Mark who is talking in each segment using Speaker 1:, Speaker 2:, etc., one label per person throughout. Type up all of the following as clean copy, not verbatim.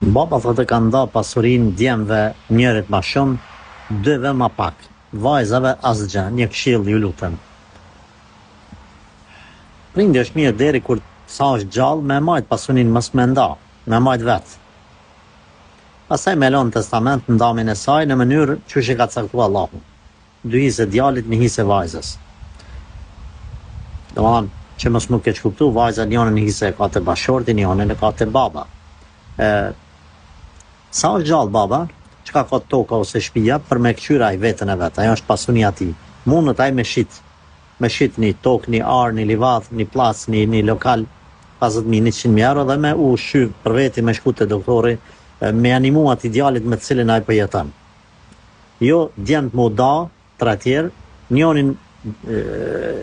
Speaker 1: Baba thotë kanë nda pasurinë djemve njërit ma shumë, dyve ma pak, vajzave asgjë, një këshill ju lutem. Prindi është mirë deri kur sa është gjallë me majt pasurinë mos me nda, me majt vetë. Pastaj me lënë testament në ndamin e saj në mënyrë që e ka caktuar Allahu. 2 hise djalit, 1 hise vajzës. Domethënë që mos më keq kuptu, vajza njënën hise ka të bashorti, njënën e ka të baba. Sa është gjallë baba, çka ka toka ose shtëpia për me kqyr ai veten e vet, ajo është pasunia e tij. Mundet ai me shit një tokë, një ar, një livat, një plas, një lokal 50.000-100.000 euro dhe me u shy për veti, me shku te doktori, me animu atë idealit me të cilin ai po jeton. Jo djemt mu da, tra tjerë,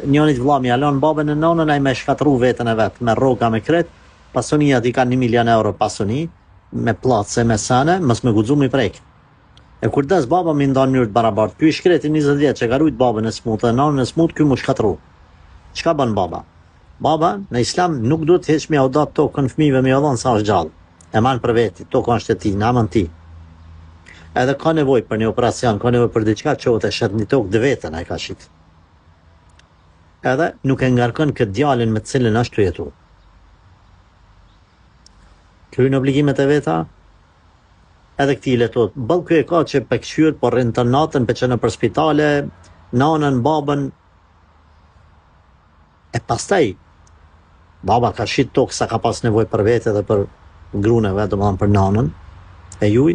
Speaker 1: njënit vlla mi alon babën e nonën, ai me shkatru veten e vet, me rroga me kret, pasunia ti ka 1 milion euro pasuni, me platse, me sene, mos me guxu mi prek. E kur des baba mi ndan mënyrë të barabartë, ky i shkreti 20 vjet që ka rujt babën e smut dhe nonën e smut, ky mu shkatru. Çka bën baba? Baba në islam nuk duhet hiç me u dat tokën fëmijëve me dhon sa është gjallë. E man për veti, tokën është e tij, namën ti. Edhe ka nevojë për një operacion, ka nevojë për diçka, çohet e shet një tokë dë vetën ai ka shit. Edhe nuk e ngarkon këtë djalin me të cilin është të jetu. Kryen obligimet e veta, edhe këti i letot. Bëll kjo e ka që pe këshyr, por rrinë të natën, pe që në për spitale, nanën, babën, e pastaj, baba ka shit tokë sa ka pas nevoj për vete dhe për grune vetë, domethënë për nanën, e juj,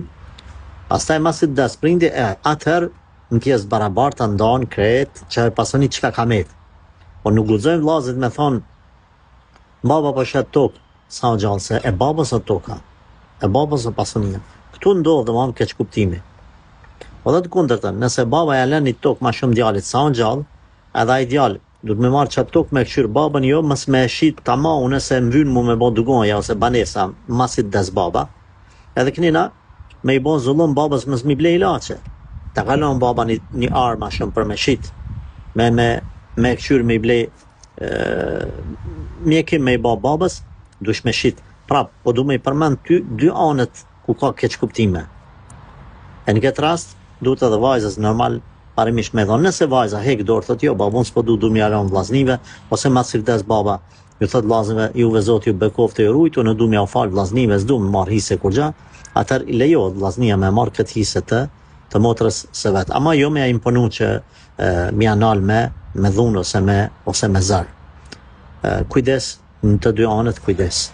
Speaker 1: pastaj masit des prindi, atëherë në pjesë barabarta ndonë, kretë, që e pasoni qka ka metë. Po nuk guxojmë vllazit me thonë, baba po shet tokë, sa o gjallë se e babës o toka, e babës o pasunia. Këtu ndodhë dhe keq kuptimi. Po dhe të kundërtën, nëse baba ja lën një tokë ma shumë djalit sa o gjallë, edhe ai djalë du të me marrë qatë tokë me këshyrë babën jo, mës me shit ta ma unë se më vynë mu me bo dugonja ose banesa masit des baba, edhe kënina me i bo zullum babës mës mi ble ilaçe. Ta kalon baba një arë ma shumë për me shit, me këshyrë me i ble mjekim me i bo babës, dush me shit. Prap, po du me i përmend ty 2 anët ku ka keq kuptime. E në këtë rast, duhet edhe vajzës normal parimisht me thonë, nëse vajza hek dorë, thot jo, babun s'po du mi alon vllaznive, ose masir des baba, ju thot vllaznive, juve zot ju bekofte ju rujtu, në du mi au fal vllaznive, s'du me marr hise kur gja, atër i lejohet vllaznia me marr këtë hise të motrës së vet. Ama jo me a imponu që mi anal me dhunë ose me zër. Kujdes, në të 2 anët kujdes.